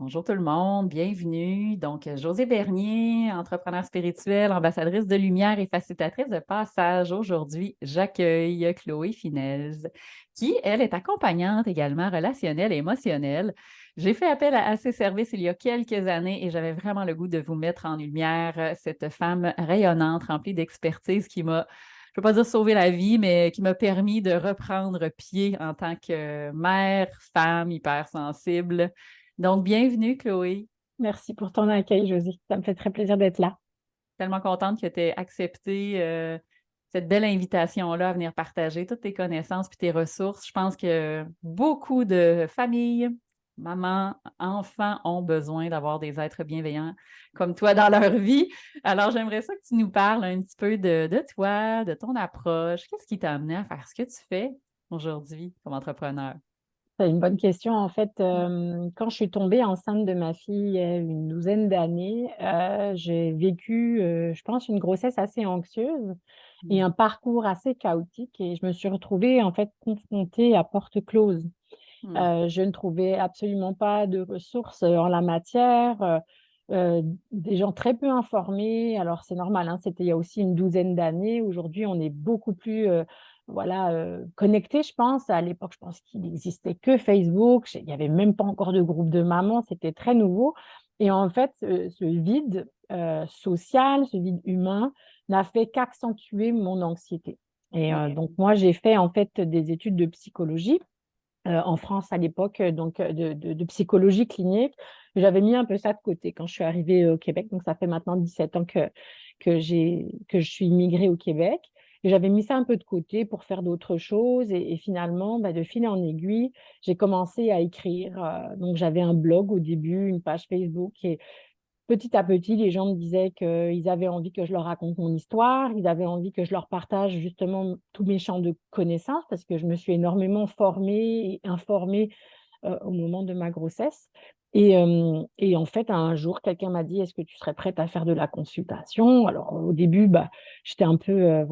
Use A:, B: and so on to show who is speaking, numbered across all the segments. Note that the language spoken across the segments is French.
A: Bonjour tout le monde, bienvenue. Donc, Josée Bernier, entrepreneur spirituelle, ambassadrice de lumière et facilitatrice de passage. Aujourd'hui, j'accueille Chloé Finez, qui, elle, est accompagnante également relationnelle et émotionnelle. J'ai fait appel à ses services il y a quelques années et j'avais vraiment le goût de vous mettre en lumière cette femme rayonnante, remplie d'expertise qui m'a, je ne peux pas dire sauver la vie, mais qui m'a permis de reprendre pied en tant que mère, femme hypersensible. Donc, bienvenue, Chloé.
B: Merci pour ton accueil, Josie. Ça me fait très plaisir d'être là.
A: Tellement contente que tu aies accepté cette belle invitation-là à venir partager toutes tes connaissances puis tes ressources. Je pense que beaucoup de familles, mamans, enfants ont besoin d'avoir des êtres bienveillants comme toi dans leur vie. Alors, j'aimerais ça que tu nous parles un petit peu de toi, de ton approche. Qu'est-ce qui t'a amené à faire ce que tu fais aujourd'hui comme entrepreneur?
B: C'est une bonne question. En fait, quand je suis tombée enceinte de ma fille il y a une douzaine d'années, j'ai vécu, je pense, une grossesse assez anxieuse et un parcours assez chaotique. Et je me suis retrouvée, en fait, confrontée à porte close.
A: Hmm.
B: Je ne trouvais absolument pas de ressources en la matière. Des gens très peu informés. Alors, c'est normal, hein, c'était il y a aussi une douzaine d'années. Aujourd'hui, on est beaucoup plus connectés, je pense. À l'époque, je pense qu'il n'existait que Facebook. Il n'y avait même pas encore de groupe de mamans. C'était très nouveau. Et en fait, ce vide social, ce vide humain, n'a fait qu'accentuer mon anxiété. Et
A: OK.
B: donc, moi, j'ai fait en fait des études de psychologie en France à l'époque, donc de psychologie clinique. J'avais mis un peu ça de côté quand je suis arrivée au Québec. Donc, ça fait maintenant 17 ans que je suis immigrée au Québec. Et j'avais mis ça un peu de côté pour faire d'autres choses. Et finalement, bah, de fil en aiguille, j'ai commencé à écrire. Donc, j'avais un blog au début, une page Facebook. Et petit à petit, les gens me disaient qu'ils avaient envie que je leur raconte mon histoire, ils avaient envie que je leur partage justement tous mes champs de connaissances parce que je me suis énormément formée et informée au moment de ma grossesse. Et en fait, un jour, quelqu'un m'a dit, est-ce que tu serais prête à faire de la consultation? Alors, au début, bah, j'étais un peu,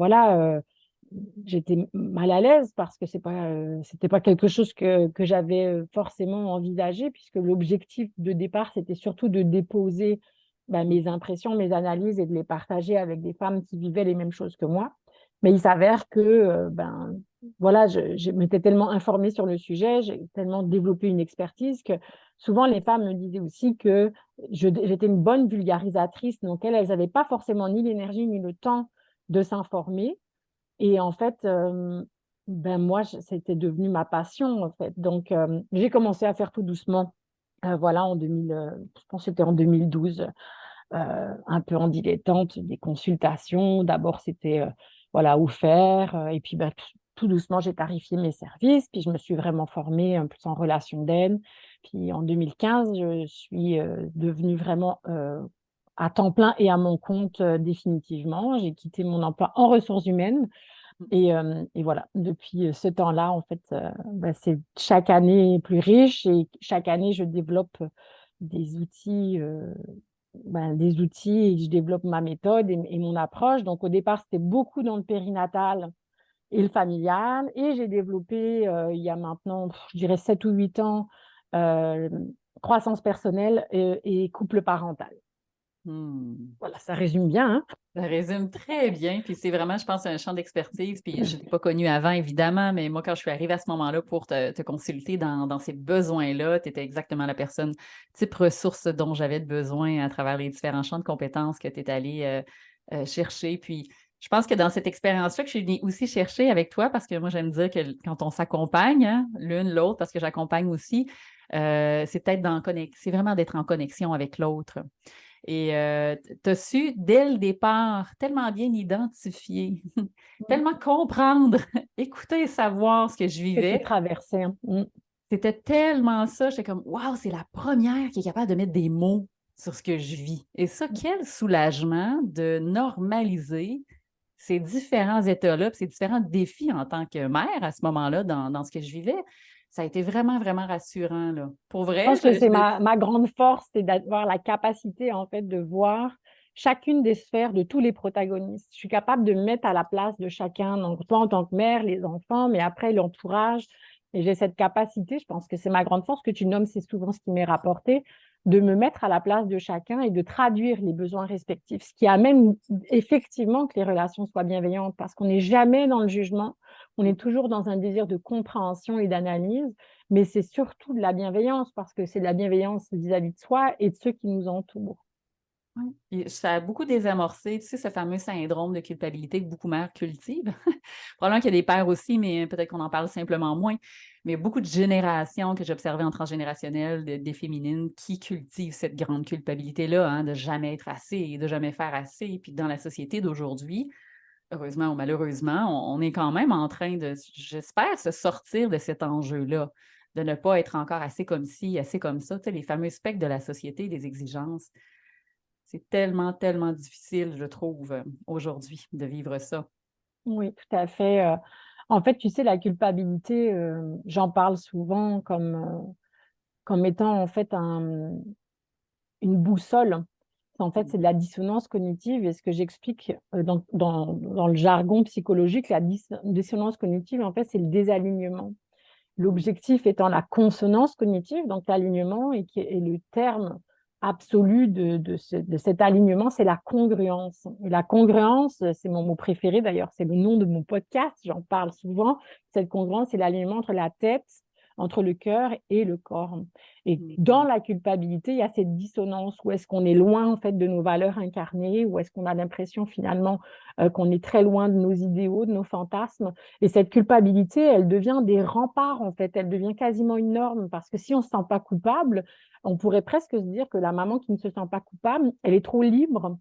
B: j'étais mal à l'aise parce que c'était pas quelque chose que j'avais forcément envisagé, puisque l'objectif de départ, c'était surtout de déposer bah, mes impressions, mes analyses et de les partager avec des femmes qui vivaient les mêmes choses que moi. Mais il s'avère que voilà, je m'étais tellement informée sur le sujet, j'ai tellement développé une expertise que souvent les femmes me disaient aussi que j'étais une bonne vulgarisatrice, donc elles n'avaient pas forcément ni l'énergie ni le temps de s'informer. Et en fait, ben moi, c'était devenu ma passion, en fait. Donc, j'ai commencé à faire tout doucement, voilà, en 2000, je pense que c'était en 2012, un peu en dilettante, des consultations. D'abord, c'était, voilà, offert. Et puis, ben, tout doucement, j'ai tarifié mes services. Puis, je me suis vraiment formée un peu en relation d'aide. Puis, en 2015, je suis devenue vraiment à temps plein et à mon compte définitivement. J'ai quitté mon emploi en ressources humaines et voilà, depuis ce temps-là, en fait, bah, c'est chaque année plus riche et chaque année, je développe des outils, des outils et je développe ma méthode et mon approche. Donc, au départ, c'était beaucoup dans le périnatal et le familial. Et j'ai développé, il y a maintenant, je dirais, 7 ou 8 ans, euh, croissance personnelle et couple parental.
A: Hmm.
B: Voilà, ça résume bien,
A: Ça résume très bien. Puis c'est vraiment, je pense, un champ d'expertise. Puis je ne l'ai pas connu avant, évidemment, mais moi, quand je suis arrivée à ce moment-là pour te consulter dans ces besoins-là, tu étais exactement la personne type ressource dont j'avais besoin à travers les différents champs de compétences que tu es allée chercher. Puis je pense que dans cette expérience-là que je suis venue aussi chercher avec toi, parce que moi, j'aime dire que quand on s'accompagne, hein, l'une l'autre, parce que j'accompagne aussi, c'est peut-être c'est vraiment d'être en connexion avec l'autre. Et tu as su, dès le départ, tellement bien identifier,
B: hein.
A: tellement comprendre, écouter et savoir ce que je
B: Que tu
A: vivais.
B: traversais, hein.
A: C'était tellement ça, j'étais comme, waouh, c'est la première qui est capable de mettre des mots sur ce que je vis. Et ça, quel soulagement de normaliser ces différents états-là, puis ces différents défis en tant que mère à ce moment-là, dans ce que je vivais. Ça a été vraiment, vraiment rassurant, là. Pour
B: Je
A: vrai,
B: pense que c'est ma grande force, c'est d'avoir la capacité, en fait, de voir chacune des sphères de tous les protagonistes. Je suis capable de me mettre à la place de chacun, donc toi en tant que mère, les enfants, mais après l'entourage. Et j'ai cette capacité, je pense que c'est ma grande force que tu nommes, c'est souvent ce qui m'est rapporté, de me mettre à la place de chacun et de traduire les besoins respectifs, ce qui amène effectivement que les relations soient bienveillantes, parce qu'on n'est jamais dans le jugement, on est toujours dans un désir de compréhension et d'analyse, mais c'est surtout de la bienveillance, parce que c'est de la bienveillance vis-à-vis de soi et de ceux qui nous entourent.
A: Ouais. Et ça a beaucoup désamorcé, tu sais, ce fameux syndrome de culpabilité que beaucoup de mères cultivent. Probablement qu'il y a des pères aussi, mais peut-être qu'on en parle simplement moins. Mais il y a beaucoup de générations que j'observais en transgénérationnel, des féminines, qui cultivent cette grande culpabilité-là, hein, de jamais être assez, de jamais faire assez. Puis dans la société d'aujourd'hui, heureusement ou malheureusement, on est quand même en train de, j'espère, se sortir de cet enjeu-là, de ne pas être encore assez comme ci, assez comme ça. Tu sais, les fameux specs de la société, des exigences. C'est tellement, tellement difficile, je trouve, aujourd'hui, de vivre ça.
B: Oui, tout à fait. En fait, tu sais, la culpabilité, j'en parle souvent comme étant en fait une boussole. En fait,
A: Mmh.
B: c'est de la dissonance cognitive. Et ce que j'explique dans le jargon psychologique, la dissonance cognitive, en fait, c'est le désalignement.
A: Mmh.
B: L'objectif étant la consonance cognitive, donc l'alignement, et qui est le terme absolu de cet alignement, c'est la congruence. Et la congruence, c'est mon mot préféré d'ailleurs, c'est le nom de mon podcast, j'en parle souvent. Cette congruence, c'est l'alignement entre la tête, entre le cœur et le corps. Et dans
A: Mmh.
B: la culpabilité, il y a cette dissonance où est-ce qu'on est loin en fait de nos valeurs incarnées, où est-ce qu'on a l'impression finalement qu'on est très loin de nos idéaux, de nos fantasmes. Et cette culpabilité, elle devient des remparts, en fait. Elle devient quasiment une norme parce que si on ne se sent pas coupable, on pourrait presque se dire que la maman qui ne se sent pas coupable, elle est trop libre.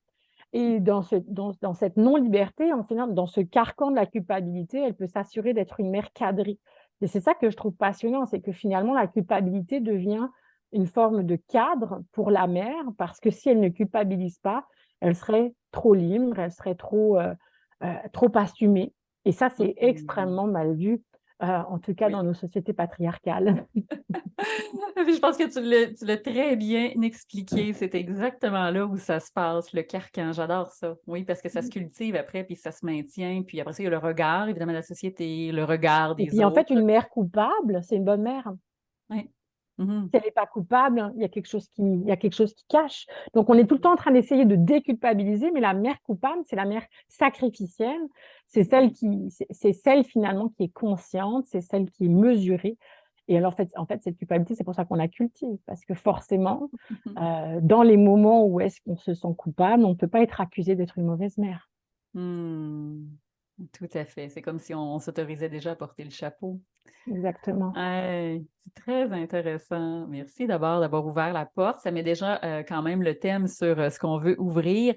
B: Et dans cette non-liberté, en final, dans ce carcan de la culpabilité, elle peut s'assurer d'être une mère cadrée. Et c'est ça que je trouve passionnant, c'est que finalement, la culpabilité devient une forme de cadre pour la mère parce que si elle ne culpabilise pas, elle serait trop libre, elle serait trop assumée. Et ça, c'est
A: Mmh.
B: extrêmement mal vu, en tout cas
A: Oui.
B: dans nos sociétés patriarcales.
A: Puis je pense que tu l'as très bien expliqué. C'est exactement là où ça se passe, le carcan. J'adore ça. Oui, parce que ça se cultive après, puis ça se maintient. Puis après ça, il y a le regard, évidemment, de la société, le regard
B: Et
A: des
B: puis, en fait,
A: autres.
B: une mère coupable, c'est une bonne mère.
A: Oui. Mmh.
B: Si elle n'est pas coupable, il y a quelque chose qui cache. Donc, on est tout le temps en train d'essayer de déculpabiliser, mais la mère coupable, c'est la mère sacrificielle. C'est celle finalement qui est consciente, c'est celle qui est mesurée. Et alors, en fait, cette culpabilité, c'est pour ça qu'on la cultive, parce que forcément, dans les moments où est-ce qu'on se sent coupable, on ne peut pas être accusé d'être une mauvaise mère.
A: Mmh. Tout à fait. C'est comme si on s'autorisait déjà à porter le chapeau.
B: Exactement.
A: Hey, c'est très intéressant. Merci d'abord d'avoir ouvert la porte. Ça met déjà quand même le thème sur ce qu'on veut ouvrir.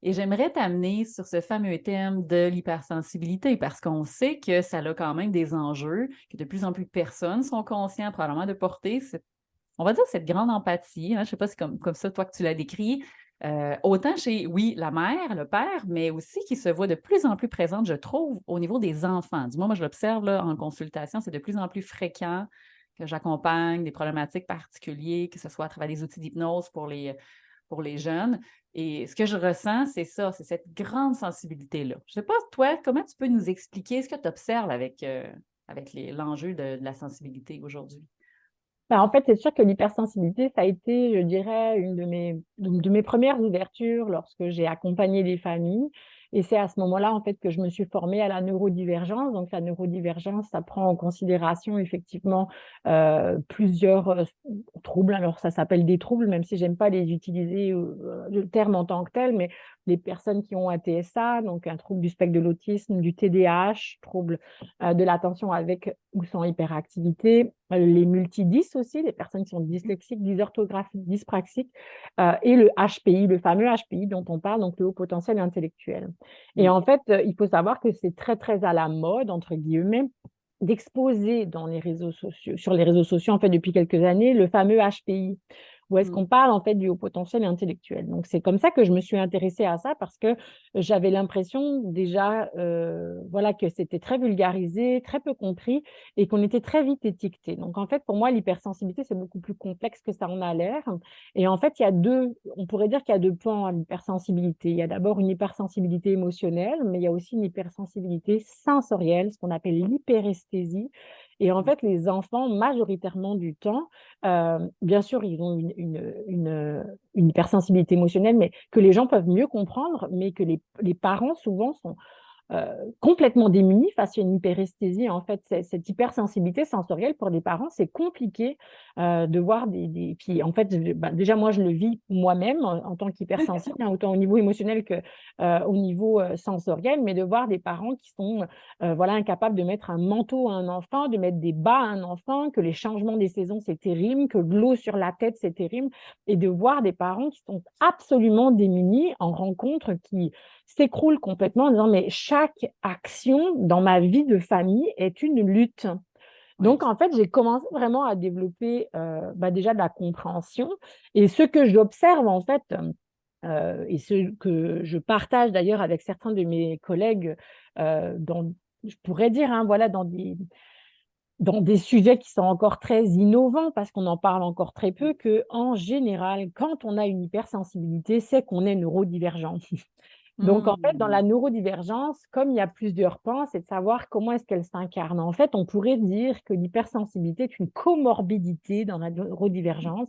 A: Et j'aimerais t'amener sur ce fameux thème de l'hypersensibilité parce qu'on sait que ça a quand même des enjeux, que de plus en plus de personnes sont conscientes probablement de porter on va dire cette grande empathie, hein, je ne sais pas si c'est comme ça, toi, que tu l'as décrit, autant chez, oui, la mère, le père, mais aussi qui se voit de plus en plus présente, je trouve, au niveau des enfants. Du moins, moi, je l'observe là, en consultation, c'est de plus en plus fréquent que j'accompagne des problématiques particulières, que ce soit à travers des outils d'hypnose pour les jeunes. Et ce que je ressens, c'est ça, c'est cette grande sensibilité-là. Je ne sais pas, toi, comment tu peux nous expliquer ce que tu observes avec l'enjeu de la sensibilité aujourd'hui?
B: Bah, en fait, c'est sûr que l'hypersensibilité, ça a été, je dirais, une de mes premières ouvertures lorsque j'ai accompagné des familles. Et c'est à ce moment-là, en fait, que je me suis formée à la neurodivergence. Donc, la neurodivergence, ça prend en considération effectivement plusieurs troubles. Alors, ça s'appelle des troubles, même si j'aime pas les utiliser le terme en tant que tel, mais les personnes qui ont un TSA, donc un trouble du spectre de l'autisme, du TDAH, trouble de l'attention avec ou sans hyperactivité, les multidys aussi, les personnes qui sont dyslexiques, dysorthographiques, dyspraxiques, et le HPI, le fameux HPI dont on parle, donc le haut potentiel intellectuel. Et
A: Mm.
B: en fait, il faut savoir que c'est très, très à la mode, entre guillemets, d'exposer sur les réseaux sociaux, en fait, depuis quelques années, le fameux HPI, où est-ce
A: Mm.
B: qu'on parle, en fait, du haut potentiel intellectuel. Donc, c'est comme ça que je me suis intéressée à ça, parce que j'avais l'impression déjà, voilà, que c'était très vulgarisé, très peu compris, et qu'on était très vite étiqueté. Donc, en fait, pour moi, l'hypersensibilité, c'est beaucoup plus complexe que ça en a l'air. Et en fait, on pourrait dire qu'il y a deux pans à l'hypersensibilité. Il y a d'abord une hypersensibilité émotionnelle, mais il y a aussi une hypersensibilité sensorielle, ce qu'on appelle l'hyperesthésie. Et en fait, les enfants, majoritairement du temps, bien sûr, ils ont une hypersensibilité émotionnelle, mais que les gens peuvent mieux comprendre, mais que les parents, souvent, sont complètement démunis face à une hyperesthésie. En fait, cette hypersensibilité sensorielle pour les parents, c'est compliqué de voir Puis en fait, déjà, moi, je le vis moi-même en tant qu'hypersensible, hein, autant au niveau émotionnel que au niveau sensoriel, mais de voir des parents qui sont voilà, incapables de mettre un manteau à un enfant, de mettre des bas à un enfant, que les changements des saisons, c'est terrible, que de l'eau sur la tête, c'est terrible, et de voir des parents qui sont absolument démunis en rencontre, qui s'écroule complètement en disant: «Mais chaque action dans ma vie de famille est une lutte».
A: Oui.
B: Donc en fait, j'ai commencé vraiment à développer, déjà de la compréhension, et ce que j'observe en fait, et ce que je partage d'ailleurs avec certains de mes collègues, dans je pourrais dire, hein, voilà, dans des sujets qui sont encore très innovants parce qu'on en parle encore très peu, que en général, quand on a une hypersensibilité, c'est qu'on est neurodivergent. Donc, en fait, dans la
A: Mmh.
B: neurodivergence, comme il y a plusieurs pans, c'est de savoir comment est-ce qu'elle s'incarne. En fait, on pourrait dire que l'hypersensibilité est une comorbidité dans la neurodivergence,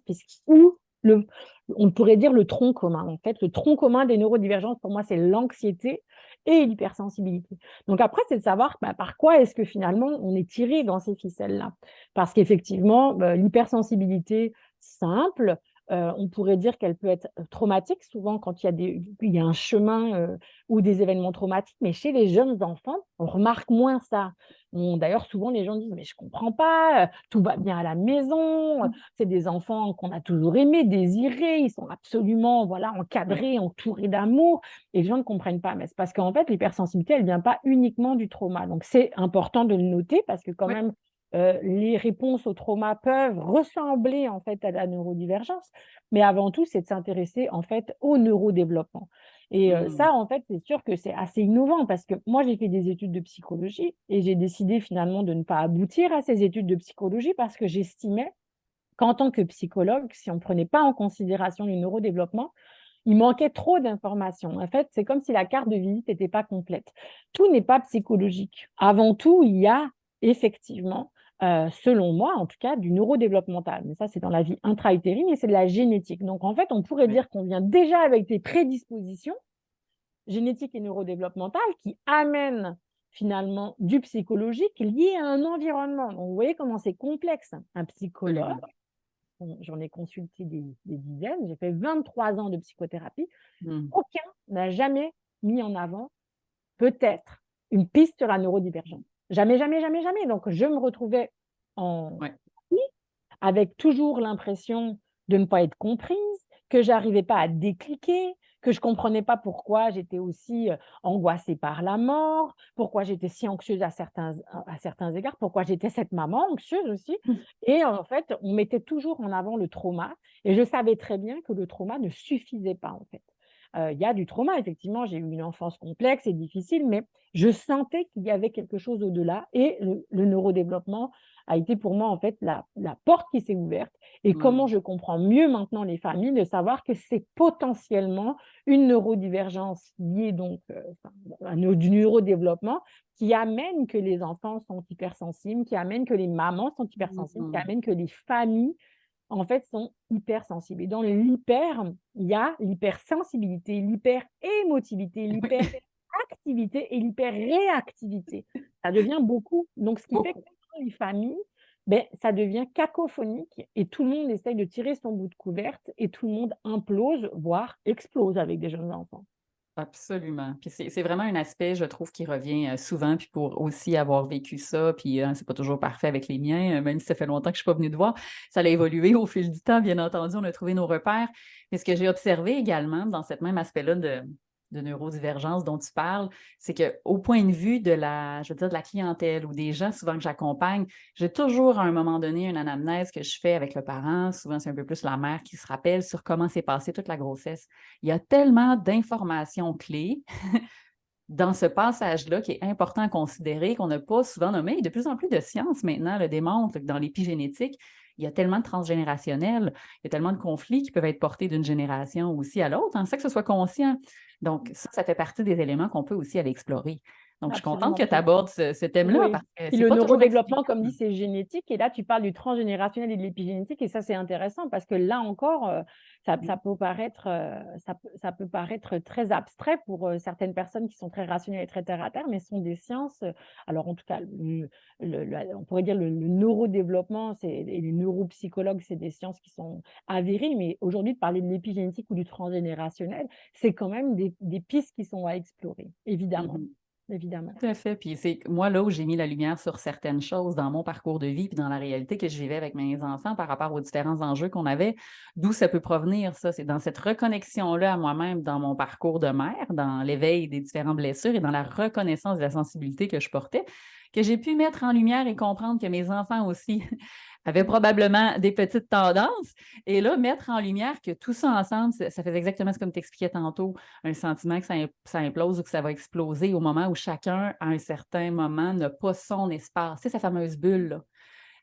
B: le, on pourrait dire le tronc commun. En fait, le tronc commun des neurodivergences, pour moi, c'est l'anxiété et l'hypersensibilité. Donc après, c'est de savoir par quoi est-ce que finalement on est tiré dans ces ficelles-là. Parce qu'effectivement, l'hypersensibilité simple, on pourrait dire qu'elle peut être traumatique, souvent quand il y a un chemin, ou des événements traumatiques, mais chez les jeunes enfants, on remarque moins ça. D'ailleurs, souvent les gens disent: «Mais je comprends pas, tout va bien à la maison, c'est des enfants qu'on a toujours aimés, désirés, ils sont absolument, voilà,
A: Oui.
B: encadrés, entourés d'amour», et les gens ne comprennent pas. Mais c'est parce qu'en fait, l'hypersensibilité, elle vient pas uniquement du trauma. Donc c'est important de le noter parce que quand
A: Oui.
B: même, les réponses au trauma peuvent ressembler en fait à la neurodivergence, mais avant tout, c'est de s'intéresser en fait au neurodéveloppement. Et
A: Mmh.
B: ça, en fait, c'est sûr que c'est assez innovant parce que moi, j'ai fait des études de psychologie et j'ai décidé finalement de ne pas aboutir à ces études de psychologie parce que j'estimais qu'en tant que psychologue, si on ne prenait pas en considération le neurodéveloppement, il manquait trop d'informations. En fait, c'est comme si la carte de visite n'était pas complète. Tout n'est pas psychologique. Avant tout, il y a effectivement, selon moi en tout cas, du neurodéveloppemental. Mais ça, c'est dans la vie intra-utérine et c'est de la génétique. Donc en fait, on pourrait
A: Oui.
B: dire qu'on vient déjà avec des prédispositions génétiques et neurodéveloppementales qui amènent finalement du psychologique lié à un environnement. Donc vous voyez comment c'est complexe. Un psychologue,
A: Absolument.
B: j'en ai consulté des dizaines, j'ai fait 23 ans de psychothérapie,
A: Mmh.
B: aucun n'a jamais mis en avant, peut-être, une piste sur la neurodivergence. Jamais, jamais, jamais, jamais. Donc je me retrouvais en
A: Ouais.
B: avec toujours l'impression de ne pas être comprise, que j'arrivais pas à décliquer, que je comprenais pas pourquoi j'étais aussi, angoissée par la mort, pourquoi j'étais si anxieuse à certains égards, pourquoi j'étais cette maman anxieuse aussi,
A: Mmh.
B: et en fait, on mettait toujours en avant le trauma et je savais très bien que le trauma ne suffisait pas, en fait. Il y a du trauma, effectivement, j'ai eu une enfance complexe et difficile, mais je sentais qu'il y avait quelque chose au-delà, et le neurodéveloppement a été pour moi en fait la porte qui s'est ouverte, et comment
A: Mmh.
B: je comprends mieux maintenant les familles, de savoir que c'est potentiellement une neurodivergence liée donc du neurodéveloppement, qui amène que les enfants sont hypersensibles, qui amène que les mamans sont hypersensibles, qui
A: Mmh.
B: amène que les familles en fait sont hypersensibles. Et dans l'hyper, il y a l'hypersensibilité, l'hyperémotivité, l'hyperactivité et l'hyperréactivité. Ça devient beaucoup. Donc, ce qui fait que
A: Beaucoup.
B: dans les familles, ça devient cacophonique et tout le monde essaye de tirer son bout de couverte et tout le monde implose, voire explose avec des jeunes enfants.
A: Absolument. Puis c'est vraiment un aspect, je trouve, qui revient, souvent, puis pour aussi avoir vécu ça, puis, c'est pas toujours parfait avec les miens, même si ça fait longtemps que je suis pas venue te voir. Ça a évolué au fil du temps, bien entendu, on a trouvé nos repères. Mais ce que j'ai observé également dans cet même aspect-là de neurodivergence dont tu parles, c'est qu'au point de vue de la je veux dire, de la clientèle ou des gens souvent que j'accompagne, j'ai toujours à un moment donné une anamnèse que je fais avec le parent, souvent c'est un peu plus la mère qui se rappelle sur comment s'est passée toute la grossesse. Il y a tellement d'informations clés dans ce passage-là qui est important à considérer, qu'on n'a pas souvent nommé. Et de plus en plus de sciences maintenant le démontrent que dans l'épigénétique, il y a tellement de transgénérationnel, il y a tellement de conflits qui peuvent être portés d'une génération aussi à l'autre, hein, sans que ce soit conscient. Donc, ça fait partie des éléments qu'on peut aussi aller explorer. Donc, je suis contente
B: Absolument.
A: que tu abordes ce thème-là
B: Oui.
A: parce que
B: Puis
A: c'est
B: le
A: pas toujours
B: neurodéveloppement,
A: expliqué.
B: comme dit, c'est génétique. Et là, tu parles du transgénérationnel et de l'épigénétique. Et ça, c'est intéressant parce que là encore, ça peut paraître, ça peut paraître très abstrait pour certaines personnes qui sont très rationnelles et très terre à terre, mais ce sont des sciences. Alors, en tout cas, on pourrait dire le neurodéveloppement et les neuropsychologues, c'est des sciences qui sont avérées. Mais aujourd'hui, de parler de l'épigénétique ou du transgénérationnel, c'est quand même des pistes qui sont à explorer, évidemment.
A: Mhm.
B: Évidemment.
A: Tout à fait. Puis c'est moi là où j'ai mis la lumière sur certaines choses dans mon parcours de vie puis dans la réalité que je vivais avec mes enfants par rapport aux différents enjeux qu'on avait, d'où ça peut provenir, ça. C'est dans cette reconnexion-là à moi-même, dans mon parcours de mère, dans l'éveil des différentes blessures et dans la reconnaissance de la sensibilité que je portais, que j'ai pu mettre en lumière et comprendre que mes enfants aussi avaient probablement des petites tendances. Et là, mettre en lumière que tout ça ensemble, ça fait exactement ce que tu expliquais tantôt, un sentiment que ça implose ou que ça va exploser au moment où chacun, à un certain moment, n'a pas son espace. C'est sa fameuse bulle, là.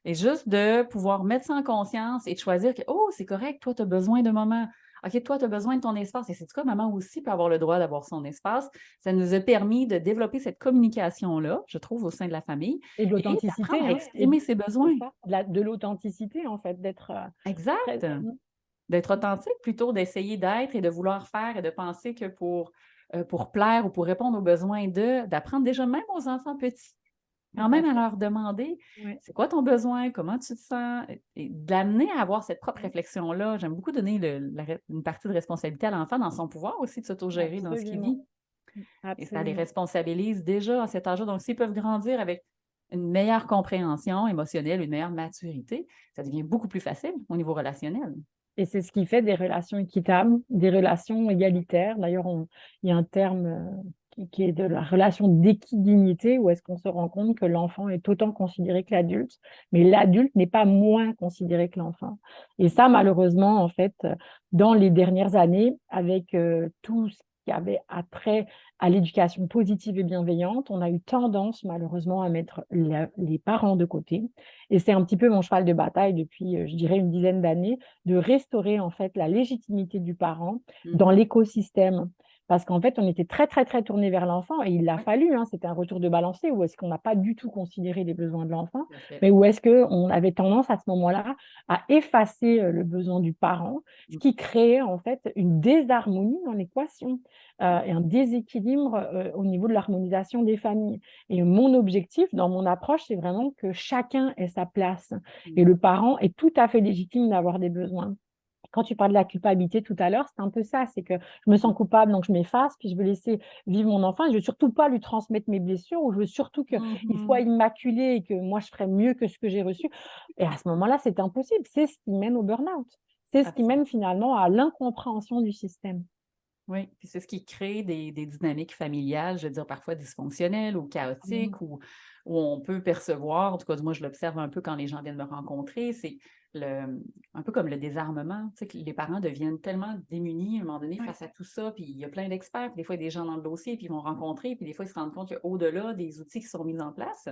A: Et juste de pouvoir mettre ça en conscience et de choisir que, oh, c'est correct, toi, tu as besoin d'un moment. OK, toi, tu as besoin de ton espace. Et c'est quoi, maman aussi peut avoir le droit d'avoir son espace. Ça nous a permis de développer cette communication-là, je trouve, au sein de la famille
B: Et de
A: et d'apprendre
B: l'authenticité,
A: à
B: hein,
A: exprimer ses
B: c'est
A: besoins.
B: ça, de l'authenticité, en fait, d'être très.
A: Exact. D'être authentique plutôt d'essayer d'être et de vouloir faire et de penser que pour plaire ou pour répondre aux besoins d'apprendre déjà même aux enfants petits,
B: Tout
A: quand
B: à
A: même à
B: fait.
A: leur demander
B: Ouais.
A: c'est quoi ton besoin, comment tu te sens, et d'amener à avoir cette propre réflexion-là. J'aime beaucoup donner une partie de responsabilité à l'enfant dans son pouvoir aussi de s'autogérer dans ce qu'il
B: Absolument.
A: vit. Et ça les
B: Absolument.
A: responsabilise déjà à cet âge-là. Donc, s'ils peuvent grandir avec une meilleure compréhension émotionnelle, une meilleure maturité, ça devient beaucoup plus facile au niveau relationnel.
B: Et c'est ce qui fait des relations équitables, des relations égalitaires. D'ailleurs, il y a un terme qui est de la relation d'équidignité, où est-ce qu'on se rend compte que l'enfant est autant considéré que l'adulte, mais l'adulte n'est pas moins considéré que l'enfant. Et ça, malheureusement, en fait, dans les dernières années, avec tout ce qui avait attrait à l'éducation positive et bienveillante, on a eu tendance, malheureusement, à mettre les parents de côté. Et c'est un petit peu mon cheval de bataille depuis, je dirais, une dizaine d'années, de restaurer en fait la légitimité du parent dans
A: Mhm.
B: l'écosystème. Parce qu'en fait, on était très, très, très tourné vers l'enfant et il l'a
A: Oui,
B: fallu, hein, c'était un retour de balancier où est-ce qu'on n'a pas du tout considéré les besoins de l'enfant,
A: tout à fait.
B: mais où est-ce qu'on avait tendance à ce moment-là à effacer le besoin du parent, ce qui créait en fait une désharmonie dans l'équation et un déséquilibre au niveau de l'harmonisation des familles. Et mon objectif dans mon approche, c'est vraiment que chacun ait sa place. Et le parent est tout à fait légitime d'avoir des besoins. Quand tu parles de la culpabilité tout à l'heure, c'est un peu ça, c'est que je me sens coupable, donc je m'efface, puis je veux laisser vivre mon enfant, et je veux surtout pas lui transmettre mes blessures, ou je veux surtout qu'il soit
A: Mhm.
B: immaculé et que moi je ferais mieux que ce que j'ai reçu. Et à ce moment-là, c'est impossible. C'est ce qui mène au burn-out. C'est ce qui mène
A: Absolument.
B: finalement à l'incompréhension du système.
A: Oui, puis c'est ce qui crée des dynamiques familiales, je veux dire, parfois dysfonctionnelles ou
B: Mhm.
A: chaotiques, où on peut percevoir, en tout cas, moi, je l'observe un peu quand les gens viennent me rencontrer, c'est un peu comme le désarmement, tu sais, que les parents deviennent tellement démunis à un moment donné
B: Ouais.
A: face à tout ça, puis il y a plein d'experts, puis des fois, il y a des gens dans le dossier, puis ils vont rencontrer, puis des fois, ils se rendent compte qu'au-delà des outils qui sont mis en place,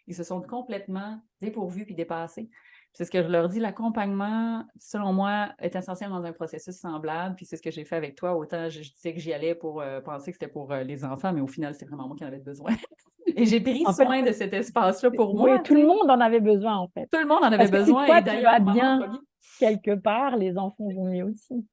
A: ils se sont complètement dépourvus puis dépassés. C'est ce que je leur dis, l'accompagnement, selon moi, est essentiel dans un processus semblable. Puis c'est ce que j'ai fait avec toi. Autant je disais que j'y allais pour penser que c'était pour les enfants, mais au final, c'est vraiment moi qui en avais besoin. Et j'ai pris
B: En fait,
A: soin de cet espace-là pour moi,
B: oui, tout
A: tu
B: le
A: sais.
B: monde en avait besoin, en fait.
A: Tout le monde en avait
B: Parce que si
A: besoin. Et
B: toi, tu
A: d'ailleurs,
B: vas
A: maman en
B: bien
A: premier.
B: quelque part, les enfants vont mieux aussi.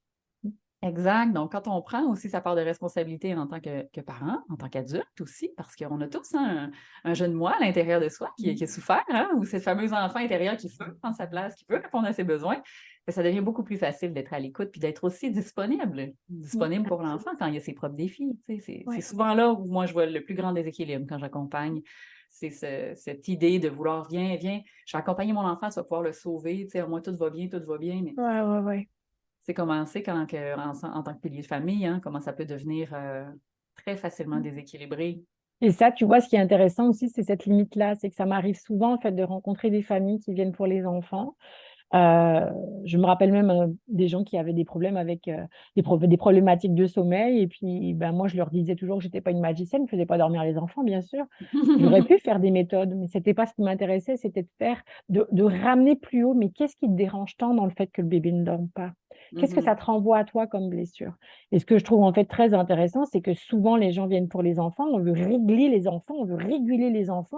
A: Exact. Donc, quand on prend aussi sa part de responsabilité en tant que parent, en tant qu'adulte aussi, parce qu'on a tous hein, un jeune moi à l'intérieur de soi qui a souffert, hein, ou ce fameux enfant intérieur qui veut prendre sa place, qui veut répondre à ses besoins, ben, ça devient beaucoup plus facile d'être à l'écoute puis d'être aussi disponible pour l'enfant quand il y a ses propres défis. Tu sais, c'est
B: Ouais.
A: souvent là où moi je vois le plus grand déséquilibre quand j'accompagne. C'est cette idée de vouloir, viens, je vais accompagner mon enfant, tu vas pouvoir le sauver, tu sais, moi tout va bien, mais
B: Ouais, ouais, ouais.
A: c'est commencé en tant que pilier de famille, hein, comment ça peut devenir très facilement déséquilibré.
B: Et ça, tu vois, ce qui est intéressant aussi, c'est cette limite-là. C'est que ça m'arrive souvent, en fait, de rencontrer des familles qui viennent pour les enfants. Je me rappelle même des gens qui avaient des problèmes avec des problématiques de sommeil. Et puis, ben, moi, je leur disais toujours que je n'étais pas une magicienne, je ne faisais pas dormir les enfants, bien sûr. J'aurais pu faire des méthodes, mais ce n'était pas ce qui m'intéressait, c'était de ramener plus haut. Mais qu'est-ce qui te dérange tant dans le fait que le bébé ne dorme pas? Qu'est-ce que ça te renvoie à toi comme blessure? Et ce que je trouve en fait très intéressant, c'est que souvent les gens viennent pour les enfants, on veut régler les enfants, on veut réguler les enfants,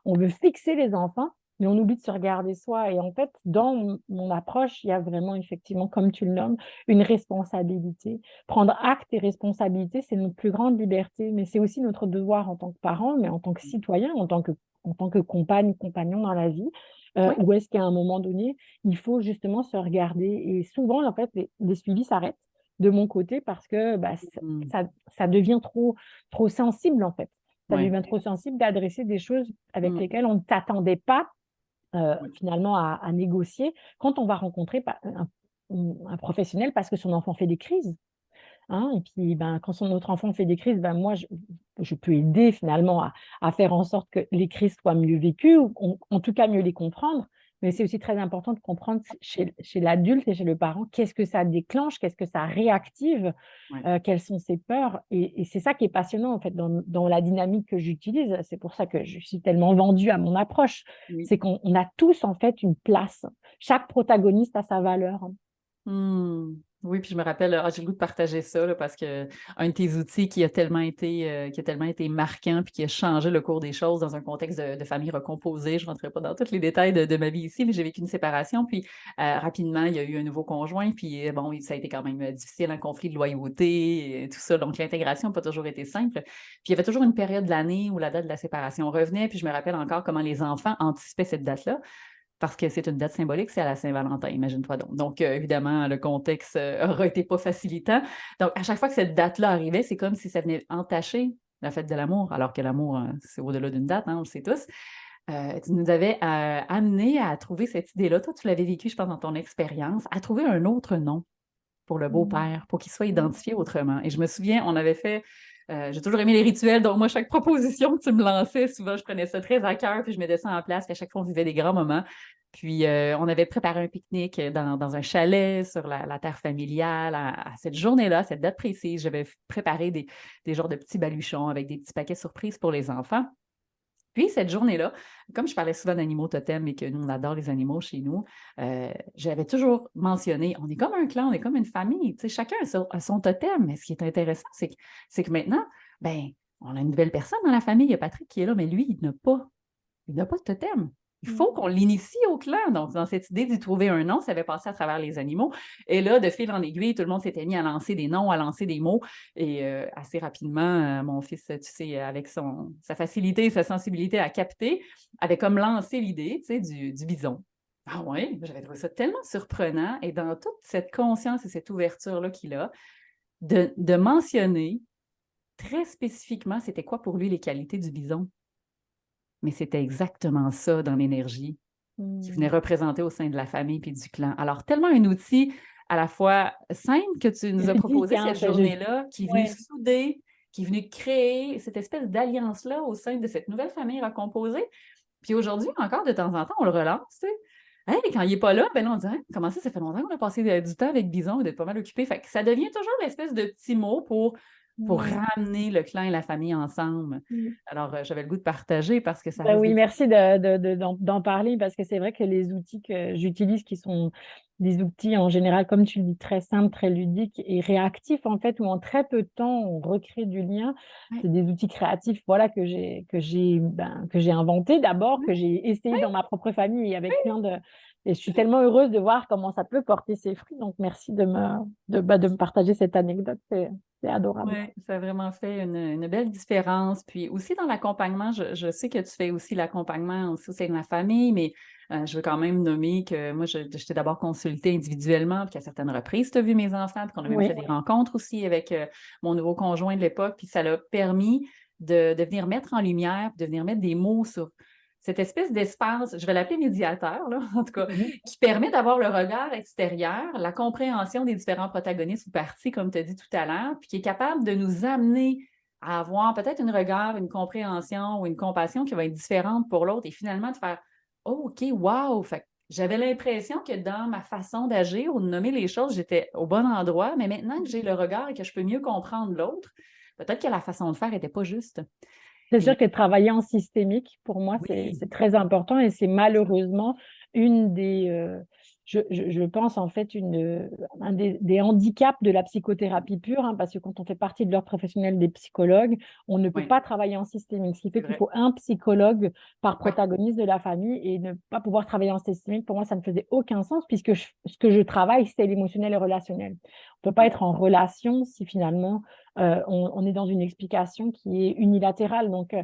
B: on veut fixer les enfants, mais on oublie de se regarder soi. Et en fait, dans mon approche, il y a vraiment effectivement, comme tu le nommes, une responsabilité. Prendre acte et responsabilité, c'est notre plus grande liberté, mais c'est aussi notre devoir en tant que parent, mais en tant que citoyen, en tant que compagne, compagnon dans la vie.
A: Oui.
B: Où est-ce qu'à un moment donné, il faut justement se regarder. Et souvent, en fait, les suivis s'arrêtent de mon côté parce que bah,
A: Mhm.
B: ça devient trop sensible, en fait. Ça
A: Ouais.
B: devient trop sensible d'adresser des choses avec
A: Mm.
B: lesquelles on ne s'attendait pas
A: Ouais.
B: finalement à négocier quand on va rencontrer un professionnel parce que son enfant fait des crises. Hein, et puis, ben, quand notre enfant fait des crises, ben, moi, je peux aider finalement à faire en sorte que les crises soient mieux vécues, ou en tout cas mieux les comprendre. Mais c'est aussi très important de comprendre chez l'adulte et chez le parent qu'est-ce que ça déclenche, qu'est-ce que ça réactive,
A: Ouais.
B: quelles sont ses peurs. Et c'est ça qui est passionnant en fait dans la dynamique que j'utilise. C'est pour ça que je suis tellement vendue à mon approche.
A: Oui.
B: C'est qu'on a tous en fait une place. Chaque protagoniste a sa valeur.
A: Hmm. Oui, puis je me rappelle, j'ai le goût de partager ça là, parce que un de tes outils qui a tellement été marquant puis qui a changé le cours des choses dans un contexte de famille recomposée. Je ne rentrerai pas dans tous les détails de ma vie ici, mais j'ai vécu une séparation, puis rapidement, il y a eu un nouveau conjoint, puis bon, ça a été quand même difficile, un conflit de loyauté, et tout ça. Donc, l'intégration n'a pas toujours été simple. Puis, il y avait toujours une période de l'année où la date de la séparation revenait, puis je me rappelle encore comment les enfants anticipaient cette date-là. Parce que c'est une date symbolique, c'est à la Saint-Valentin, imagine-toi donc. Donc, évidemment, le contexte aura été pas facilitant. Donc, à chaque fois que cette date-là arrivait, c'est comme si ça venait entacher la fête de l'amour, alors que l'amour, c'est au-delà d'une date, hein, on le sait tous. Tu nous avais amené à trouver cette idée-là. Toi, tu l'avais vécu, je pense, dans ton expérience, à trouver un autre nom pour le
B: Mm.
A: beau-père, pour qu'il soit identifié autrement. Et je me souviens, on avait fait, j'ai toujours aimé les rituels, donc moi, chaque proposition que tu me lançais, souvent, je prenais ça très à cœur, puis je mettais ça en place, puis à chaque fois, on vivait des grands moments. Puis, on avait préparé un pique-nique dans un chalet sur la terre familiale à cette journée-là, cette date précise. J'avais préparé des genres de petits baluchons avec des petits paquets surprises pour les enfants. Puis, cette journée-là, comme je parlais souvent d'animaux totems et que nous, on adore les animaux chez nous, j'avais toujours mentionné, on est comme un clan, on est comme une famille, tu sais, chacun a son totem. Mais ce qui est intéressant, c'est que maintenant, ben, on a une nouvelle personne dans la famille. Il y a Patrick qui est là, mais lui, il n'a pas de totem. Il faut qu'on l'initie au clan. Donc, dans cette idée d'y trouver un nom, ça avait passé à travers les animaux. Et là, de fil en aiguille, tout le monde s'était mis à lancer des noms, à lancer des mots. Et assez rapidement, mon fils, tu sais, avec sa facilité et sa sensibilité à capter, avait comme lancé l'idée, tu sais, du bison. Ah oui, j'avais trouvé ça tellement surprenant. Et dans toute cette conscience et cette ouverture-là qu'il a, de mentionner très spécifiquement c'était quoi pour lui les qualités du bison. Mais c'était exactement ça dans l'énergie qui venait
B: Mm.
A: représenter au sein de la famille puis du clan. Alors, tellement un outil à la fois simple que tu nous as
B: Ludique,
A: proposé
B: hein,
A: cette journée-là, qui est venu
B: ouais.
A: souder, qui est venu créer cette espèce d'alliance-là au sein de cette nouvelle famille recomposée. Puis aujourd'hui, encore de temps en temps, on le relance, tu sais. Hey, quand il n'est pas là, ben là, on dit hein, comment ça fait longtemps qu'on a passé du temps avec Bison et d'être pas mal occupé. Fait que ça devient toujours l'espèce de petit mot pour
B: Ouais.
A: ramener le clan et la famille ensemble.
B: Mm.
A: Alors, j'avais le goût de partager parce que ça
B: Ben
A: reste
B: oui,
A: des...
B: merci d'en parler parce que c'est vrai que les outils que j'utilise, qui sont des outils en général, comme tu le dis, très simples, très ludiques et réactifs en fait, où en très peu de temps on recrée du lien.
A: Ouais,
B: C'est des outils créatifs, voilà, que j'ai inventés d'abord, que
A: ouais,
B: j'ai essayé
A: ouais.
B: dans ma propre famille et avec plein de. Et je suis tellement heureuse de voir comment ça peut porter ses fruits. Donc merci de me partager cette anecdote, c'est adorable.
A: Oui, ça a vraiment fait une belle différence. Puis aussi dans l'accompagnement, je sais que tu fais aussi l'accompagnement aussi au sein de la famille, mais je veux quand même nommer que moi, je t'ai d'abord consulté individuellement, puis qu'à certaines reprises, tu as vu mes enfants, puis qu'on a même
B: Oui.
A: fait des rencontres aussi avec mon nouveau conjoint de l'époque, puis ça l'a permis de venir mettre en lumière, puis de venir mettre des mots sur cette espèce d'espace, je vais l'appeler médiateur, là, en tout cas,
B: Mhm.
A: qui permet d'avoir le regard extérieur, la compréhension des différents protagonistes ou parties, comme tu as dit tout à l'heure, puis qui est capable de nous amener à avoir peut-être un regard, une compréhension ou une compassion qui va être différente pour l'autre et finalement de faire oh, OK, wow! Fait j'avais l'impression que dans ma façon d'agir ou de nommer les choses, j'étais au bon endroit, mais maintenant que j'ai le regard et que je peux mieux comprendre l'autre, peut-être que la façon de faire n'était pas juste.
B: C'est sûr
A: Puis
B: que travailler en systémique, pour moi,
A: oui,
B: c'est très important et c'est malheureusement une des, je pense en fait, un des handicaps de la psychothérapie pure, hein, parce que quand on fait partie de l'ordre professionnel des psychologues, on ne peut
A: oui,
B: pas travailler en systémique, ce qui fait
A: c'est
B: qu'il
A: vrai.
B: faut un psychologue par
A: Oui,
B: protagoniste de la famille et ne pas pouvoir travailler en systémique, pour moi, ça ne faisait aucun sens puisque ce que je travaille, c'est l'émotionnel et relationnel. On ne peut pas
A: oui,
B: être en relation si finalement on est dans une explication qui est unilatérale. Donc,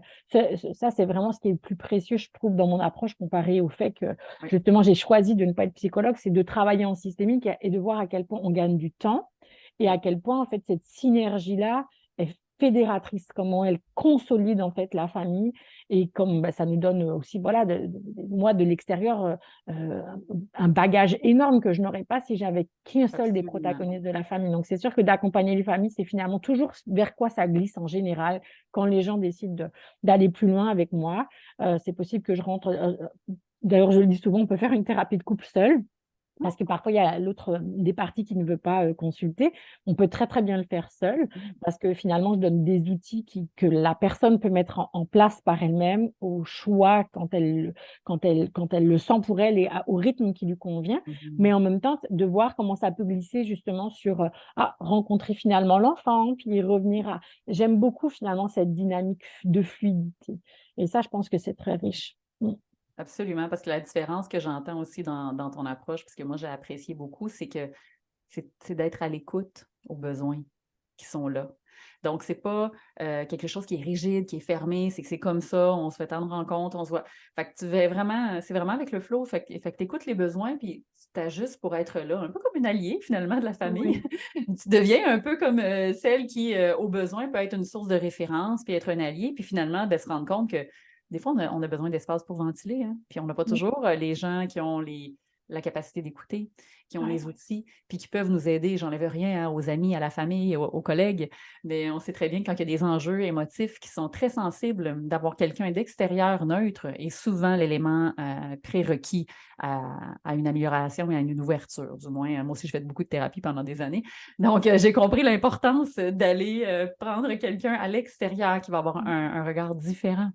B: ça, c'est vraiment ce qui est le plus précieux, je trouve, dans mon approche comparé au fait que,
A: oui,
B: justement, j'ai choisi de ne pas être psychologue, c'est de travailler en systémique et de voir à quel point on gagne du temps et à
A: oui.
B: quel point, en fait, cette synergie-là est fédératrice, comment elle consolide, en fait, la famille et comme ça nous donne aussi, voilà, moi, de l'extérieur, euh, un bagage énorme que je n'aurais pas si j'avais qu'un seul des
A: Absolument.
B: protagonistes de la famille. Donc, c'est sûr que d'accompagner les familles, c'est finalement toujours vers quoi ça glisse en général quand les gens décident d'aller plus loin avec moi. C'est possible que je rentre. D'ailleurs, je le dis souvent, on peut faire une thérapie de couple seul. Parce que parfois, il y a l'autre des parties qui ne veut pas consulter. On peut très, très bien le faire seul parce que finalement, je donne des outils que la personne peut mettre en place par elle-même au choix quand elle le sent pour elle et au rythme qui lui convient. Mais
A: Mhm.
B: en même temps, de voir comment ça peut glisser justement sur rencontrer finalement l'enfant, puis revenir à... J'aime beaucoup finalement cette dynamique de fluidité. Et ça, je pense que c'est très riche. Mm.
A: Absolument, parce que la différence que j'entends aussi dans ton approche, parce que moi j'ai apprécié beaucoup, c'est que c'est d'être à l'écoute aux besoins qui sont là. Donc, c'est pas quelque chose qui est rigide, qui est fermé, c'est que c'est comme ça, on se fait tant de rencontres, on se voit. Fait que tu vas vraiment, c'est vraiment avec le flow, fait que tu écoutes les besoins, puis tu t'ajustes pour être là, un peu comme une alliée finalement de la famille.
B: Oui.
A: Tu deviens un peu comme celle qui, au besoin, peut être une source de référence, puis être un allié, puis finalement de se rendre compte que des fois, on a besoin d'espace pour ventiler, hein, puis on n'a pas
B: Mm.
A: toujours les gens qui ont la capacité d'écouter, qui ont
B: Ouais.
A: les outils, puis qui peuvent nous aider. J'enlève rien hein, aux amis, à la famille, aux collègues, mais on sait très bien quand il y a des enjeux émotifs qui sont très sensibles, d'avoir quelqu'un d'extérieur neutre est souvent l'élément prérequis à une amélioration et à une ouverture. Du moins, moi aussi, je fais beaucoup de thérapie pendant des années. Donc, j'ai compris l'importance d'aller prendre quelqu'un à l'extérieur qui va avoir un regard différent,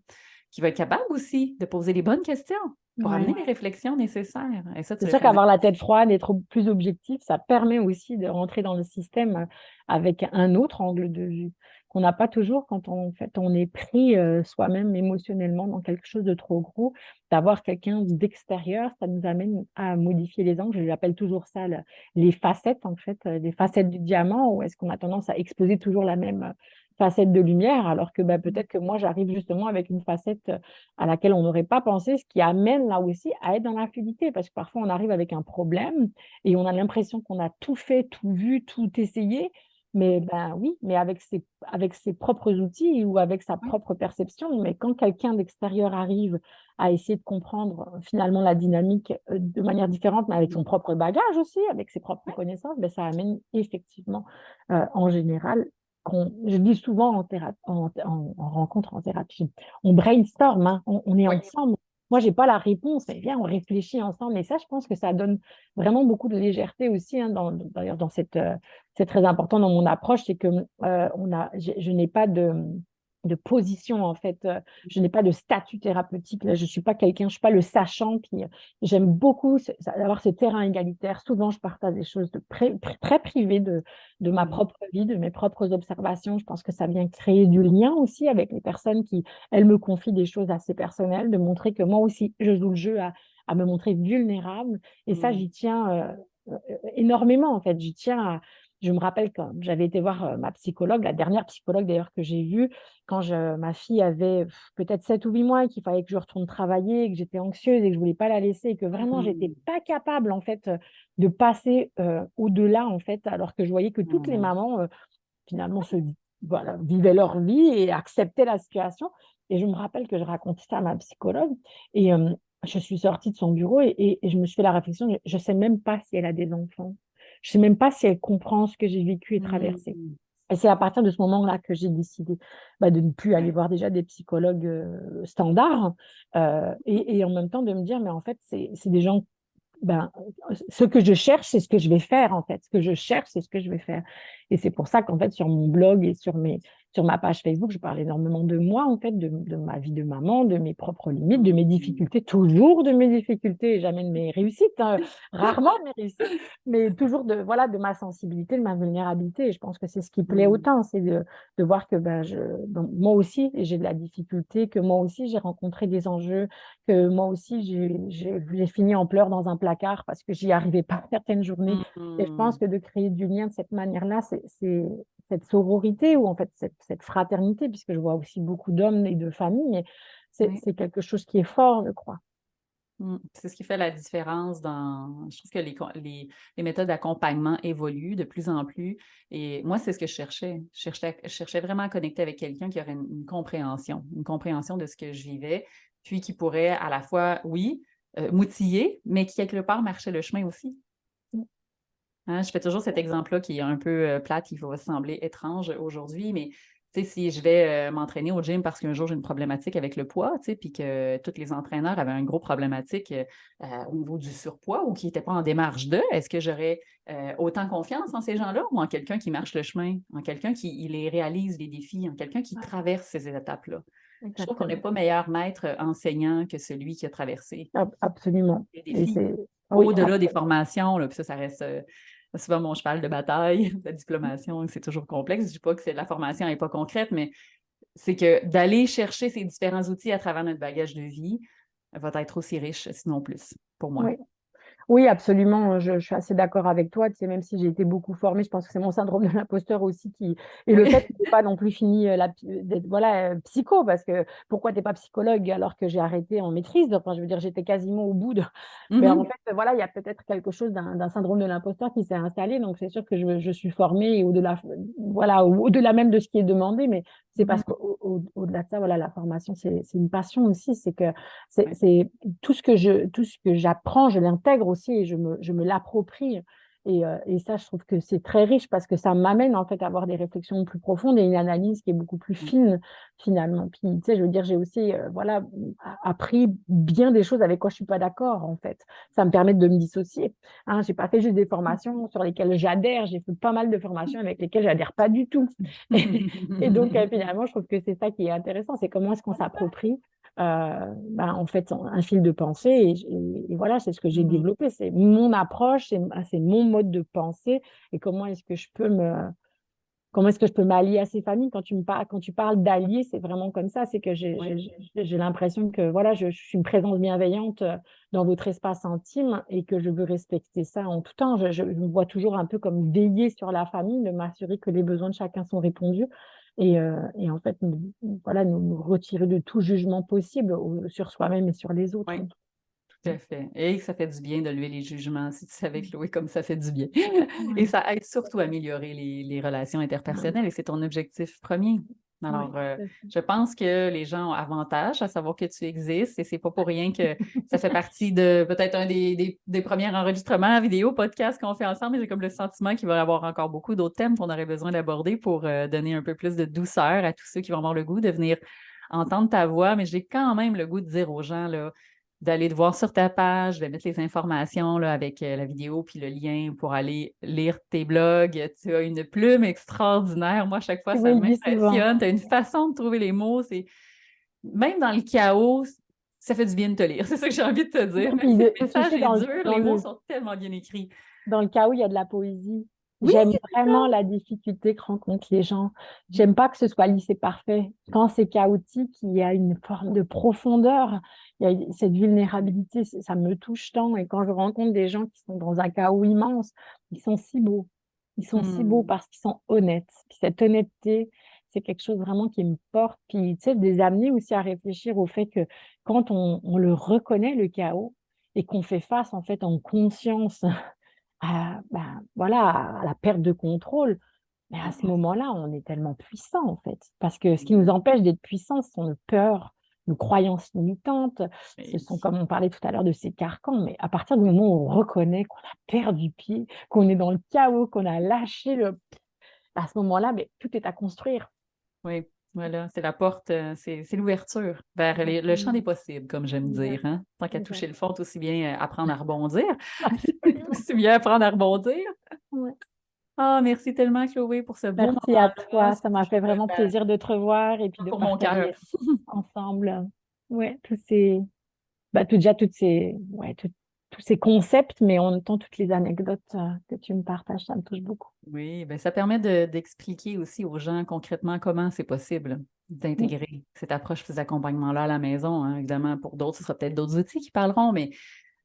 A: qui va être capable aussi de poser les bonnes questions pour amener
B: Ouais.
A: les réflexions nécessaires. Et ça, tu
B: C'est
A: vas
B: sûr
A: être un...
B: qu'avoir la tête froide, être plus objectif, ça permet aussi de rentrer dans le système avec un autre angle de vue qu'on n'a pas toujours quand en fait, on est pris soi-même émotionnellement dans quelque chose de trop gros. D'avoir quelqu'un d'extérieur, ça nous amène à modifier les angles. J'appelle toujours ça les facettes, en fait, les facettes du diamant, où est-ce qu'on a tendance à exposer toujours la même facette de lumière, alors que bah, peut-être que moi, j'arrive justement avec une facette à laquelle on n'aurait pas pensé, ce qui amène là aussi à être dans la fluidité, parce que parfois on arrive avec un problème et on a l'impression qu'on a tout fait, tout vu, tout essayé, mais ben oui, mais avec ses propres outils ou avec sa
A: Oui,
B: propre perception. Mais quand quelqu'un d'extérieur arrive à essayer de comprendre finalement la dynamique de manière différente, mais avec son propre bagage aussi, avec ses propres
A: oui,
B: connaissances, ben, ça amène effectivement en général, je dis souvent en rencontre en thérapie, on brainstorm, hein, on est
A: oui.
B: ensemble. Moi, j'ai pas la réponse, mais viens, on réfléchit ensemble. Et ça, je pense que ça donne vraiment beaucoup de légèreté aussi. Hein, d'ailleurs, c'est très important dans mon approche, c'est que je n'ai pas de position en fait. Je n'ai pas de statut thérapeutique. Là, je suis pas quelqu'un, je suis pas le sachant. Puis j'aime beaucoup avoir ce terrain égalitaire. Souvent, je partage des choses très privées de ma
A: Mhm.
B: propre vie, de mes propres observations. Je pense que ça vient créer du lien aussi avec les personnes qui, elles, me confient des choses assez personnelles, de montrer que moi aussi, je joue le jeu à me montrer vulnérable. Et ça,
A: Mhm.
B: j'y tiens énormément, en fait. J'y tiens Je me rappelle quand j'avais été voir ma psychologue, la dernière psychologue d'ailleurs que j'ai vue, quand ma fille avait peut-être 7 ou 8 mois et qu'il fallait que je retourne travailler, et que j'étais anxieuse et que je ne voulais pas la laisser et que vraiment, j'étais
A: Mhm.
B: pas capable, en fait, de passer au-delà, en fait, alors que je voyais que toutes les
A: Mhm.
B: mamans, finalement, voilà, vivaient leur vie et acceptaient la situation. Et je me rappelle que je racontais ça à ma psychologue et je suis sortie de son bureau et je me suis fait la réflexion, je ne sais même pas si elle a des enfants. Je ne sais même pas si elle comprend ce que j'ai vécu et traversé.
A: Mhm.
B: Et c'est à partir de ce moment-là que j'ai décidé de ne plus aller
A: Ouais.
B: voir déjà des psychologues standards et en même temps de me dire, mais en fait, c'est des gens ben, ce que je cherche, c'est ce que je vais faire, en fait. Ce que je cherche, c'est ce que je vais faire. Et c'est pour ça qu'en fait, sur mon blog et sur ma page Facebook, je parle énormément de moi, en fait, de ma vie de maman, de mes propres limites, de mes
A: Mhm.
B: difficultés, toujours de mes difficultés et jamais de mes réussites, hein, rarement de mes réussites, mais toujours voilà, de ma sensibilité, de ma vulnérabilité. Et je pense que c'est ce qui plaît
A: Mhm.
B: autant, c'est de voir que ben, donc, moi aussi, j'ai de la difficulté, que moi aussi, j'ai rencontré des enjeux, que moi aussi, j'ai fini en pleurs dans un placard parce que j'y arrivais pas certaines journées. Et je pense
A: Mhm.
B: que de créer du lien de cette manière-là, c'est cette sororité ou en fait cette fraternité, puisque je vois aussi beaucoup d'hommes et de familles, et
A: Oui.
B: c'est quelque chose qui est fort, je crois.
A: C'est ce qui fait la différence je trouve que les méthodes d'accompagnement évoluent de plus en plus. Et moi, c'est ce que je cherchais. Je cherchais vraiment à connecter avec quelqu'un qui aurait une compréhension de ce que je vivais, puis qui pourrait à la fois, oui, m'outiller, mais qui quelque part marchait le chemin aussi. Hein, je fais toujours cet exemple-là qui est un peu plate, il va sembler étrange aujourd'hui, mais tu sais, si je vais m'entraîner au gym parce qu'un jour j'ai une problématique avec le poids, tu sais, puis que tous les entraîneurs avaient un gros problématique au niveau du surpoids ou qui n'étaient pas en démarche d'eux, est-ce que j'aurais autant confiance en ces gens-là ou en quelqu'un qui marche le chemin, en quelqu'un qui il les réalise les défis, en quelqu'un qui traverse ces étapes-là? Je trouve qu'on n'est
B: Exactement.
A: pas meilleur maître enseignant que celui qui a traversé
B: Absolument.
A: les
B: Et
A: défis.
B: c'est, oui,
A: Au-delà des formations, là, puis ça reste souvent mon cheval de bataille, la diplomation, c'est toujours complexe. Je ne dis pas que la formation n'est pas concrète, mais c'est que d'aller chercher ces différents outils à travers notre bagage de vie va être aussi riche, sinon plus, pour moi.
B: oui. Oui, absolument. Je suis assez d'accord avec toi. Tu sais, même si j'ai été beaucoup formée, je pense que c'est mon syndrome de l'imposteur aussi qui. Et le fait
A: Oui.
B: que je n'ai pas non plus fini d'être voilà, psycho, parce que pourquoi tu n'es pas psychologue alors que j'ai arrêté en maîtrise? Enfin, je veux dire, j'étais quasiment au bout de. Mais en
A: Mhm.
B: fait, voilà, il y a peut-être quelque chose d'un syndrome de l'imposteur qui s'est installé. Donc, c'est sûr que je suis formée et au-delà, voilà, au-delà même de ce qui est demandé. Mais c'est parce
A: Mhm.
B: qu'au-delà de ça, voilà, la formation, c'est une passion aussi. C'est que
A: Oui.
B: c'est tout ce que j'apprends, je l'intègre aussi et je me l'approprie. Et ça, je trouve que c'est très riche parce que ça m'amène en fait à avoir des réflexions plus profondes et une analyse qui est beaucoup plus
A: Oui.
B: fine finalement. Puis, tu sais, je veux dire, j'ai aussi voilà, appris bien des choses avec quoi je suis pas d'accord en fait. Ça me permet de me dissocier. Hein, j'ai pas fait juste des formations sur lesquelles j'adhère, j'ai fait pas mal de formations avec lesquelles j'adhère pas du tout. Et donc, finalement, je trouve que c'est ça qui est intéressant, c'est comment est-ce qu'on s'approprie ben, en fait un fil de pensée et voilà, c'est ce que j'ai
A: Mhm.
B: développé, c'est mon approche, c'est mon mode de pensée et comment est-ce que je peux m'allier à ces familles quand tu parles d'allier, c'est vraiment comme ça, c'est que
A: Oui.
B: j'ai l'impression que voilà, je suis une présence bienveillante dans votre espace intime et que je veux respecter ça en tout temps. Je me vois toujours un peu comme veiller sur la famille, de m'assurer que les besoins de chacun sont répondus et en fait, voilà, nous retirer de tout jugement possible sur soi-même et sur les autres.
A: Oui. Tout à fait. Et que ça fait du bien de lever les jugements, si tu savais, Chloé, comme ça fait du bien. Et
B: Ouais.
A: ça aide surtout à améliorer les relations
B: Ouais.
A: interpersonnelles et c'est ton objectif premier. Alors,
B: Oui, tout à fait.
A: je pense que les gens ont avantage à savoir que tu existes et c'est pas pour rien que ça fait partie de peut-être un des premiers enregistrements vidéo, podcast qu'on fait ensemble. Mais j'ai comme le sentiment qu'il va y avoir encore beaucoup d'autres thèmes qu'on aurait besoin d'aborder pour donner un peu plus de douceur à tous ceux qui vont avoir le goût de venir entendre ta voix. Mais j'ai quand même le goût de dire aux gens, là, d'aller te voir sur ta page. Je vais mettre les informations là, avec la vidéo puis le lien pour aller lire tes blogs. Tu as une plume extraordinaire. Moi, à chaque fois,
B: Oui,
A: ça
B: il dit souvent.
A: m'impressionne. Tu as une façon de trouver les mots. Même dans le chaos, ça fait du bien de te lire. C'est ça que j'ai envie de te dire. Même
B: Puis,
A: si le
B: tu
A: message
B: sais,
A: est dur, les mots sont tellement bien écrits.
B: dans le chaos, il y a de la poésie.
A: Oui,
B: J'aime
A: c'est ça.
B: vraiment la difficulté que rencontrent les gens. J'aime pas que ce soit lissé parfait. Quand c'est chaotique, il y a une forme de profondeur. Il y a cette vulnérabilité, ça me touche tant. Et quand je rencontre des gens qui sont dans un chaos immense, ils sont si beaux. Ils sont si beaux
A: Hmm.
B: parce qu'ils sont honnêtes. Puis cette honnêteté, c'est quelque chose vraiment qui me porte. Puis, tu sais, de les amener aussi à réfléchir au fait que quand on le reconnaît, le chaos, et qu'on fait face, en fait, en conscience ben, voilà, à la perte de contrôle. Mais à ce moment-là, on est tellement puissant, en fait. Parce que ce qui nous empêche d'être puissants, ce sont nos peurs, nos croyances limitantes. Ce
A: Oui.
B: sont, comme on parlait tout à l'heure, de ces carcans. Mais à partir du moment où on reconnaît qu'on a perdu pied, qu'on est dans le chaos, qu'on a lâché à ce moment-là, mais tout est à construire.
A: Oui. Voilà, c'est la porte, c'est l'ouverture vers le champ des possibles, comme j'aime dire,
B: Exact,
A: hein. Tant qu'à toucher
B: exact.
A: le fond, c'est aussi bien apprendre à rebondir.
B: Absolument.
A: Aussi bien apprendre à rebondir.
B: Ouais.
A: Ah, merci tellement, Chloé, pour ce beau
B: Merci à
A: moment-là.
B: toi. Ça m'a fait vraiment
A: Ben,
B: plaisir de te revoir et puis de
A: pour mon cœur.
B: partager ensemble, ouais, déjà tous ces concepts, mais en même temps toutes les anecdotes que tu me partages, ça me touche beaucoup.
A: Oui, ben ça permet d'expliquer aussi aux gens concrètement comment c'est possible
B: Mm.
A: d'intégrer cette approche, ces accompagnements-là à la maison, hein. Évidemment, pour d'autres, ce sera peut-être d'autres outils qui parleront, mais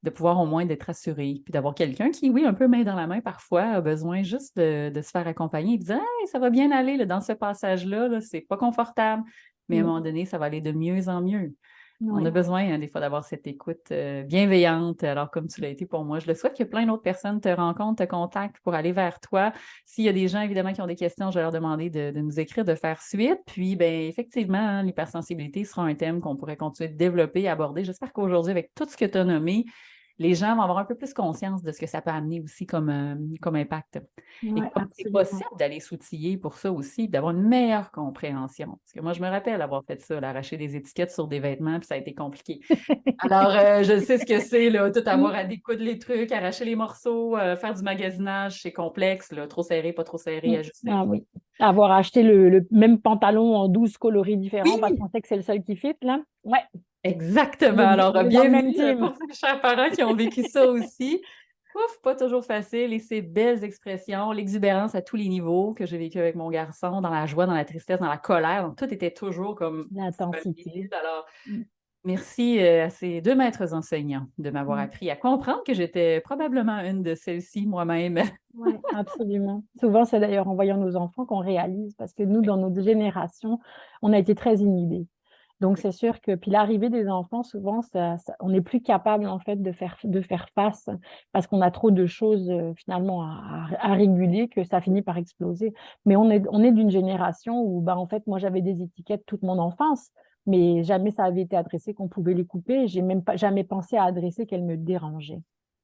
A: de pouvoir au moins d'être assuré, puis d'avoir quelqu'un qui, oui, un peu main dans la main parfois, a besoin juste de se faire accompagner et de dire hey, ça va bien aller là, dans ce passage-là, là, c'est pas confortable, mais à un
B: Mm.
A: moment donné, ça va aller de mieux en mieux. On a
B: Ouais.
A: besoin, hein, des fois, d'avoir cette écoute bienveillante. Alors, comme tu l'as été pour moi, je le souhaite que plein d'autres personnes te rencontrent, te contactent pour aller vers toi. S'il y a des gens, évidemment, qui ont des questions, je vais leur demander de nous écrire, de faire suite. Puis, ben, effectivement, hein, l'hypersensibilité sera un thème qu'on pourrait continuer de développer, aborder. J'espère qu'aujourd'hui, avec tout ce que tu as nommé, les gens vont avoir un peu plus conscience de ce que ça peut amener aussi comme impact. Et
B: Ouais,
A: comme c'est
B: absolument.
A: possible d'aller s'outiller pour ça aussi, d'avoir une meilleure compréhension. Parce que moi, je me rappelle avoir fait ça, là, arracher des étiquettes sur des vêtements, puis ça a été compliqué. Alors, je sais ce que c'est, là, tout avoir à découdre les trucs, arracher les morceaux, faire du magasinage, c'est complexe, là, trop serré, pas trop serré,
B: Mm.
A: ajuster.
B: Ah oui. Avoir acheté le même pantalon en 12 coloris différents parce
A: Oui,
B: qu'on sait que c'est le seul qui fit, là. Ouais,
A: exactement.
B: on
A: Alors,
B: est dans le
A: bienvenue
B: même team.
A: pour ces chers parents qui ont vécu ça aussi. Ouf, pas toujours facile. Et ces belles expressions, l'exubérance à tous les niveaux que j'ai vécu avec mon garçon, dans la joie, dans la tristesse, dans la colère. Donc, tout était toujours comme
B: L'intensité.
A: alors,
B: Mm.
A: merci à ces deux maîtres enseignants de m'avoir
B: Mm.
A: appris à comprendre que j'étais probablement une de celles-ci moi-même.
B: Ouais, absolument. Souvent, c'est d'ailleurs en voyant nos enfants qu'on réalise, parce que nous, dans notre génération, on a été très inhibés. Donc, c'est sûr que, puis l'arrivée des enfants, souvent, on n'est plus capable, en fait, de faire face, parce qu'on a trop de choses, finalement, à réguler, que ça finit par exploser. Mais on est d'une génération où, bah, en fait, moi, j'avais des étiquettes toute mon enfance, mais jamais ça avait été adressé qu'on pouvait les couper. J'ai même pas, jamais pensé à adresser qu'elles me dérangeaient.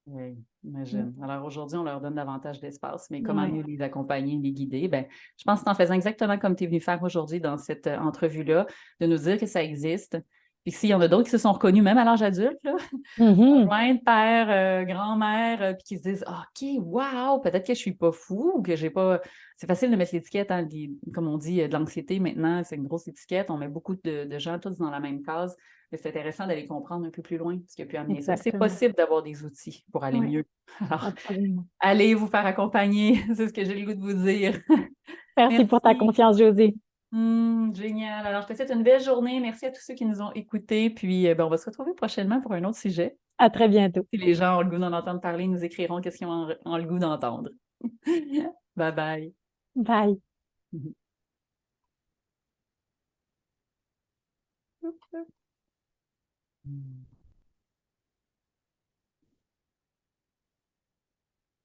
A: Oui,
B: Mm.
A: j'imagine. Alors aujourd'hui, on leur donne davantage d'espace, mais comment
B: Ouais,
A: mieux les accompagner, les guider? Ben, je pense que c'est en faisant exactement comme tu es venu faire aujourd'hui dans cette entrevue-là, de nous dire que ça existe. Puis s'il y en a d'autres qui se sont reconnus, même à l'âge adulte, là,
B: Mhm.
A: conjoint, père, grand-mère, puis qui se disent ah, OK, wow, peut-être que je suis pas fou ou que j'ai pas. C'est facile de mettre l'étiquette, hein, comme on dit, de l'anxiété maintenant, c'est une grosse étiquette. On met beaucoup de gens tous dans la même case. Mais c'est intéressant d'aller comprendre un peu plus loin ce qui a pu amener ça. C'est
B: Exactement.
A: possible d'avoir des outils pour aller
B: Oui,
A: mieux. Alors,
B: absolument.
A: allez vous faire accompagner, c'est ce que j'ai le goût de vous dire.
B: Merci pour ta
A: Merci.
B: confiance, Josée.
A: Génial. Alors, je te souhaite une belle journée. Merci à tous ceux qui nous ont écoutés. Puis, ben, on va se retrouver prochainement pour un autre sujet.
B: À très bientôt.
A: Si les gens ont le goût d'en entendre parler, ils nous écriront qu'est-ce qu'ils ont le goût d'entendre. Bye bye.
B: Bye.